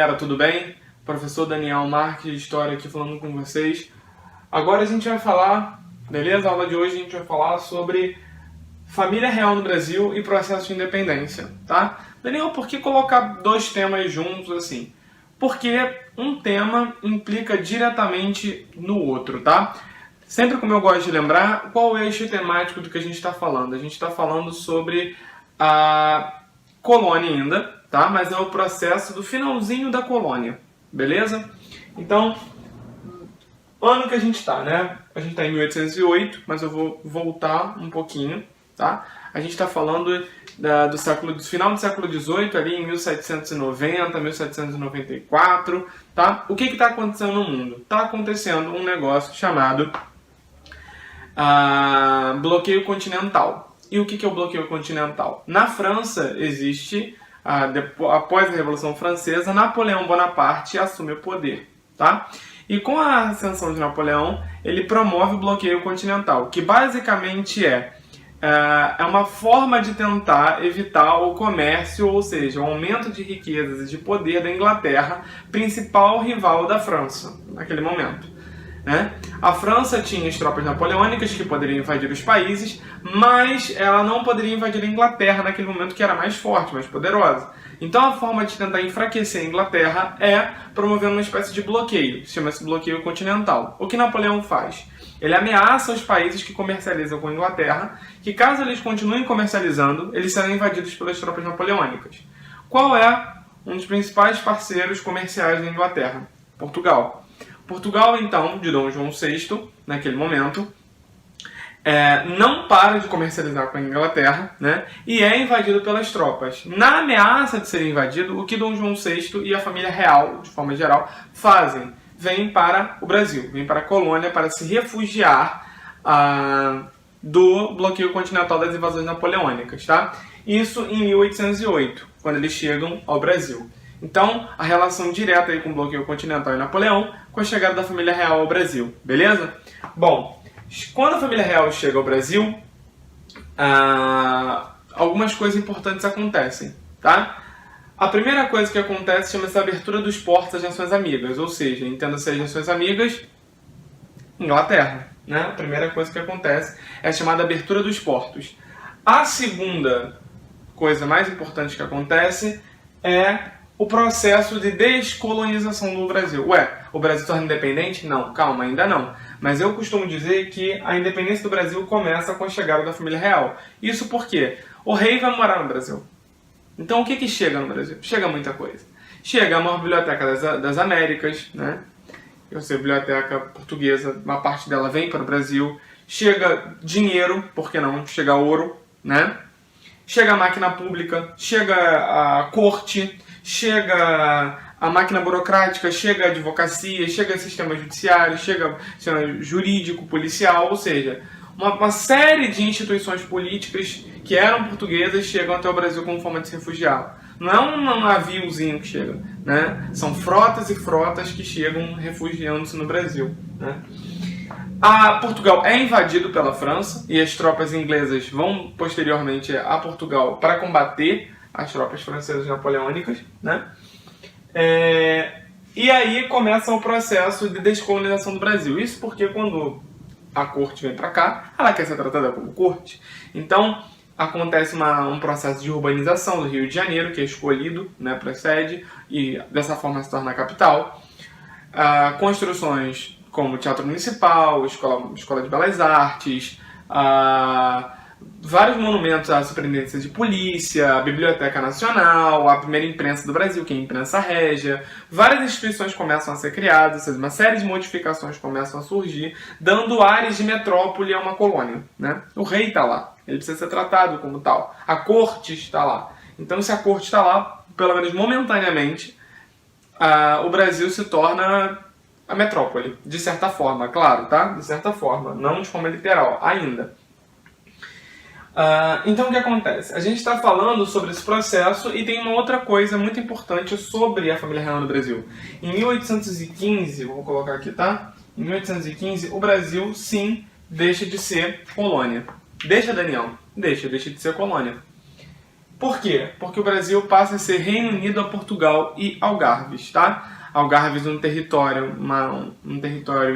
galera, tudo bem? Professor Daniel Marques de História aqui falando com vocês. Agora a gente vai falar, beleza? A aula de hoje a gente vai falar sobre família real no Brasil e processo de independência, tá? Daniel, por que colocar dois temas juntos assim? Porque um tema implica diretamente no outro, tá? Sempre como eu gosto de lembrar, qual é o eixo temático do que a gente está falando? A gente está falando sobre a colônia ainda, tá? Mas é o processo do finalzinho da colônia, beleza? Então, ano que a gente está, né? A gente está em 1808, mas eu vou voltar um pouquinho, tá? A gente está falando do final do século XVIII, ali em 1790, 1794, tá? O que está acontecendo no mundo? Está acontecendo um negócio chamado bloqueio continental. E o que é o bloqueio continental? Na França existe, após a Revolução Francesa, Napoleão Bonaparte assume o poder, tá? E com a ascensão de Napoleão, ele promove o bloqueio continental, que basicamente é uma forma de tentar evitar o comércio, ou seja, o aumento de riquezas e de poder da Inglaterra, principal rival da França naquele momento, né? A França tinha as tropas napoleônicas que poderiam invadir os países, mas ela não poderia invadir a Inglaterra naquele momento, que era mais forte, mais poderosa. Então a forma de tentar enfraquecer a Inglaterra é promovendo uma espécie de bloqueio, chama-se bloqueio continental. O que Napoleão faz? Ele ameaça os países que comercializam com a Inglaterra, que caso eles continuem comercializando, eles serão invadidos pelas tropas napoleônicas. Qual é um dos principais parceiros comerciais da Inglaterra? Portugal. Portugal, então, de Dom João VI, naquele momento, não para de comercializar com a Inglaterra, né, e é invadido pelas tropas. Na ameaça de ser invadido, o que Dom João VI e a família real, de forma geral, fazem? Vêm para o Brasil, vêm para a colônia para se refugiar do bloqueio continental das invasões napoleônicas, tá? Isso em 1808, quando eles chegam ao Brasil. Então, a relação direta aí com o bloqueio continental e Napoleão, com a chegada da família real ao Brasil, beleza? Bom, quando a família real chega ao Brasil, algumas coisas importantes acontecem, tá? A primeira coisa que acontece chama-se a abertura dos portos às nações amigas, ou seja, entenda-se as nações amigas, Inglaterra, né? A primeira coisa que acontece é a chamada abertura dos portos. A segunda coisa mais importante que acontece é o processo de descolonização do Brasil. O Brasil torna independente? Não, calma, ainda não. Mas eu costumo dizer que a independência do Brasil começa com a chegada da família real. Isso porque o rei vai morar no Brasil. Então o que chega no Brasil? Chega muita coisa. Chega a maior biblioteca das Américas, né? Eu sei, a biblioteca portuguesa, uma parte dela vem para o Brasil. Chega dinheiro, por que não? Chega ouro, né? Chega a máquina pública, chega a corte, chega a máquina burocrática, chega a advocacia, chega o sistema judiciário, chega o sistema jurídico, policial, ou seja, uma série de instituições políticas que eram portuguesas chegam até o Brasil como forma de se refugiar. Não é um naviozinho que chega, né? São frotas e frotas que chegam refugiando-se no Brasil, né? Portugal é invadido pela França e as tropas inglesas vão posteriormente a Portugal para combater as tropas francesas napoleônicas, né? E aí começa o processo de descolonização do Brasil. Isso porque quando a corte vem para cá, ela quer ser tratada como corte. Então acontece um processo de urbanização do Rio de Janeiro, que é escolhido, né, para sede, e dessa forma se torna a capital. Construções como Teatro Municipal, Escola de Belas Artes, vários monumentos à Superintendência de Polícia, a Biblioteca Nacional, a primeira imprensa do Brasil, que é a imprensa régia. Várias instituições começam a ser criadas, uma série de modificações começam a surgir, dando ares de metrópole a uma colônia, né? O rei está lá, ele precisa ser tratado como tal. A corte está lá. Então, se a corte está lá, pelo menos momentaneamente, o Brasil se torna a metrópole, de certa forma, claro, tá? De certa forma, não de forma literal, ainda. Então o que acontece? A gente está falando sobre esse processo e tem uma outra coisa muito importante sobre a família real no Brasil. Em 1815, vou colocar aqui, tá? Em 1815, o Brasil, sim, deixa de ser colônia. Deixa, Daniel? Deixa de ser colônia. Por quê? Porque o Brasil passa a ser Reino Unido a Portugal e Algarves, tá? Algarves um território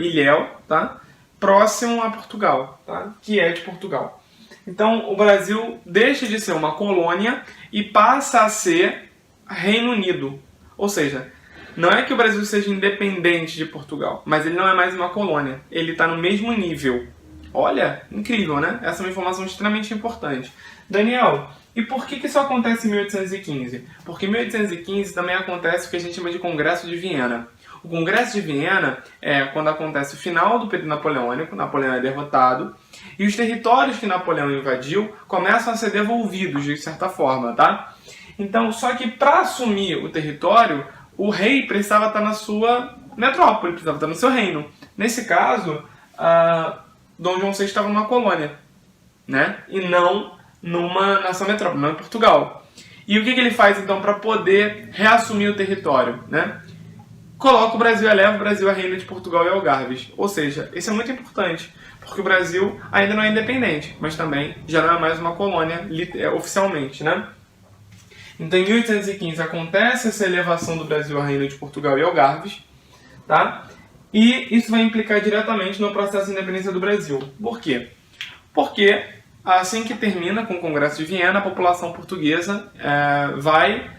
ilhéu, tá? Próximo a Portugal, tá? Que é de Portugal. Então o Brasil deixa de ser uma colônia e passa a ser Reino Unido. Ou seja, não é que o Brasil seja independente de Portugal, mas ele não é mais uma colônia. Ele está no mesmo nível. Olha, incrível, né? Essa é uma informação extremamente importante. Daniel, e por que isso acontece em 1815? Porque em 1815 também acontece o que a gente chama de Congresso de Viena. O Congresso de Viena é quando acontece o final do período napoleônico, Napoleão é derrotado, e os territórios que Napoleão invadiu começam a ser devolvidos de certa forma, tá? Então, só que para assumir o território, o rei precisava estar na sua metrópole, precisava estar no seu reino. Nesse caso, Dom João VI estava numa colônia, né? E não na sua metrópole, não em Portugal. E o que ele faz então para poder reassumir o território, né? Coloca o Brasil, eleva o Brasil a reino de Portugal e Algarves. Ou seja, isso é muito importante, porque o Brasil ainda não é independente, mas também já não é mais uma colônia oficialmente, né? Então, em 1815 acontece essa elevação do Brasil a reino de Portugal e Algarves, tá? E isso vai implicar diretamente no processo de independência do Brasil. Por quê? Porque assim que termina com o Congresso de Viena, a população portuguesa vai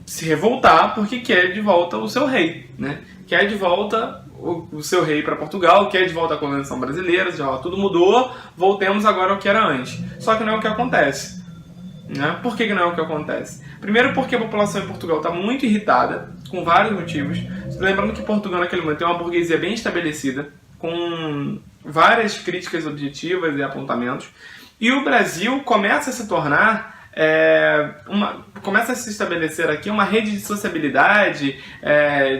se revoltar porque quer de volta o seu rei, né? Quer de volta o seu rei para Portugal, quer de volta a colonização brasileira, já tudo mudou, voltemos agora ao que era antes. Só que não é o que acontece, né? Por que não é o que acontece? Primeiro porque a população em Portugal está muito irritada, com vários motivos. Lembrando que Portugal naquele momento tem uma burguesia bem estabelecida, com várias críticas objetivas e apontamentos. E o Brasil começa a se tornar começa a se estabelecer aqui uma rede de sociabilidade,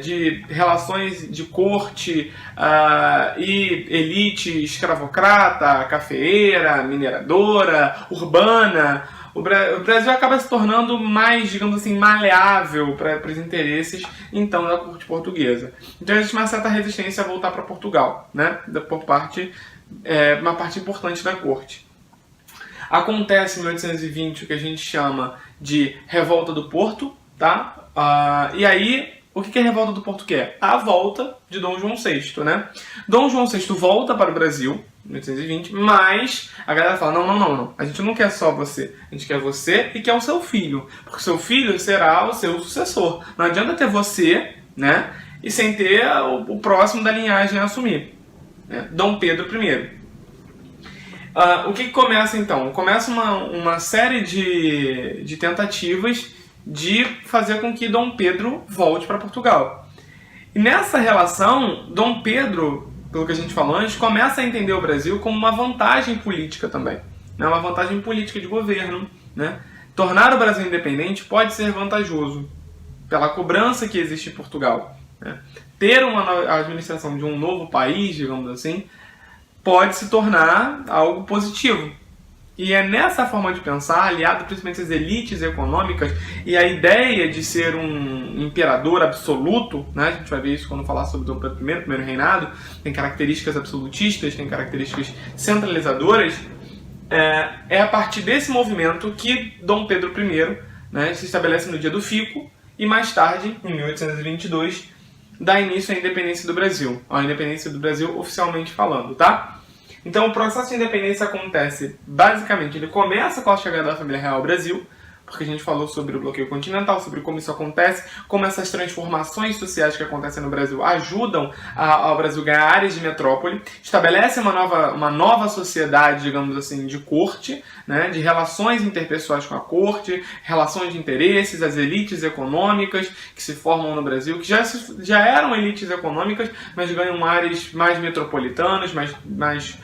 de relações de corte e elite escravocrata, cafeeira, mineradora, urbana. O Brasil acaba se tornando mais, digamos assim, maleável para os interesses, então, da corte portuguesa. Então existe uma certa resistência a voltar para Portugal, né? Por parte, uma parte importante da corte. Acontece em 1820 o que a gente chama de Revolta do Porto, tá? E aí, o que a Revolta do Porto quer? A volta de Dom João VI, né? Dom João VI volta para o Brasil, em 1820, mas a galera fala, não, a gente não quer só você, a gente quer você e quer o seu filho, porque seu filho será o seu sucessor. Não adianta ter você, né? E sem ter o próximo da linhagem a assumir, né? Dom Pedro I. O que começa então? Começa uma série de tentativas de fazer com que Dom Pedro volte para Portugal. E nessa relação, Dom Pedro, pelo que a gente falou antes, começa a entender o Brasil como uma vantagem política também, né? Uma vantagem política de governo, né? Tornar o Brasil independente pode ser vantajoso pela cobrança que existe em Portugal, né? Ter a administração de um novo país, digamos assim, pode se tornar algo positivo. E é nessa forma de pensar, aliado principalmente às elites econômicas e a ideia de ser um imperador absoluto, né? A gente vai ver isso quando falar sobre Dom Pedro I, primeiro reinado, tem características absolutistas, tem características centralizadoras. É a partir desse movimento que Dom Pedro I, né, se estabelece no dia do Fico e mais tarde, em 1822, dá início à independência do Brasil. A independência do Brasil oficialmente falando, tá? Então o processo de independência acontece, basicamente, ele começa com a chegada da família real ao Brasil, porque a gente falou sobre o bloqueio continental, sobre como isso acontece, como essas transformações sociais que acontecem no Brasil ajudam ao Brasil ganhar áreas de metrópole, estabelece uma nova sociedade, digamos assim, de corte, né, de relações interpessoais com a corte, relações de interesses, as elites econômicas que se formam no Brasil, que já eram elites econômicas, mas ganham áreas mais metropolitanas, mais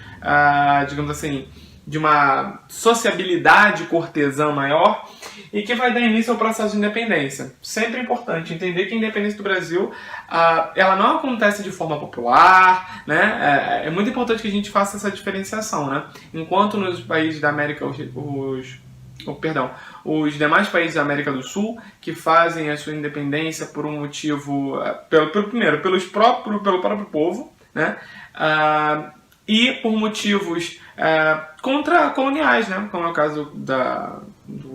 digamos assim, de uma sociabilidade cortesã maior, e que vai dar início ao processo de independência. Sempre é importante entender que a independência do Brasil ela não acontece de forma popular, né? É muito importante que a gente faça essa diferenciação, né? Enquanto nos países da América, os demais países da América do Sul que fazem a sua independência por um motivo, pelo próprio povo, né? E por motivos contra-coloniais, né? Como é o caso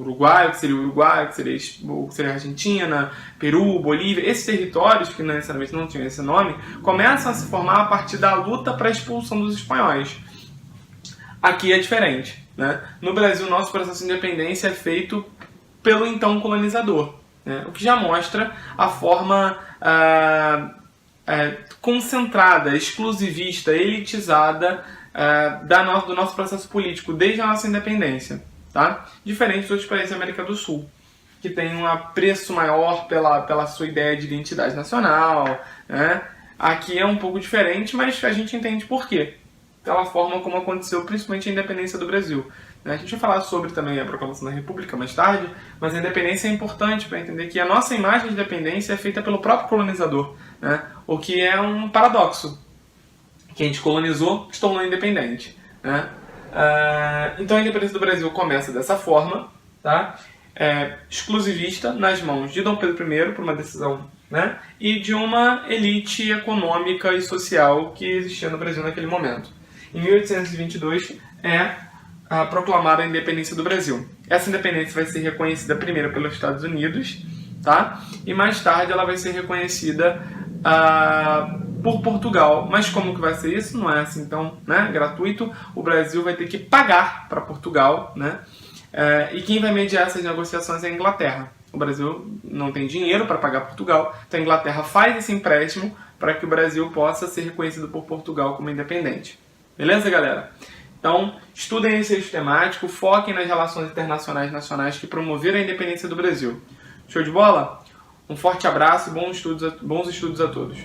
Uruguai, o que seria Argentina, Peru, Bolívia, esses territórios, que não necessariamente não tinham esse nome, começam a se formar a partir da luta para a expulsão dos espanhóis. Aqui é diferente, né? No Brasil, nosso processo de independência é feito pelo então colonizador, né? O que já mostra a forma concentrada, exclusivista, elitizada do nosso processo político desde a nossa independência, tá? Diferente dos outros países da América do Sul, que tem um apreço maior pela sua ideia de identidade nacional, né? Aqui é um pouco diferente, mas a gente entende por quê. Pela forma como aconteceu, principalmente a independência do Brasil. A gente vai falar sobre também a proclamação da República mais tarde, mas a independência é importante para entender que a nossa imagem de independência é feita pelo próprio colonizador, né? O que é um paradoxo. Que a gente colonizou, se tornou independente, né? Então a independência do Brasil começa dessa forma, tá? Exclusivista, nas mãos de Dom Pedro I, por uma decisão, né? E de uma elite econômica e social que existia no Brasil naquele momento. Em 1822 proclamada a independência do Brasil. Essa independência vai ser reconhecida primeiro pelos Estados Unidos, tá? E mais tarde ela vai ser reconhecida por Portugal. Mas como que vai ser isso? Não é assim tão, né, gratuito. O Brasil vai ter que pagar para Portugal, né? E quem vai mediar essas negociações é a Inglaterra. O Brasil não tem dinheiro para pagar Portugal, então a Inglaterra faz esse empréstimo para que o Brasil possa ser reconhecido por Portugal como independente. Beleza, galera? Então, estudem esse eixo temático, foquem nas relações internacionais e nacionais que promoveram a independência do Brasil. Show de bola? Um forte abraço e bons estudos a todos.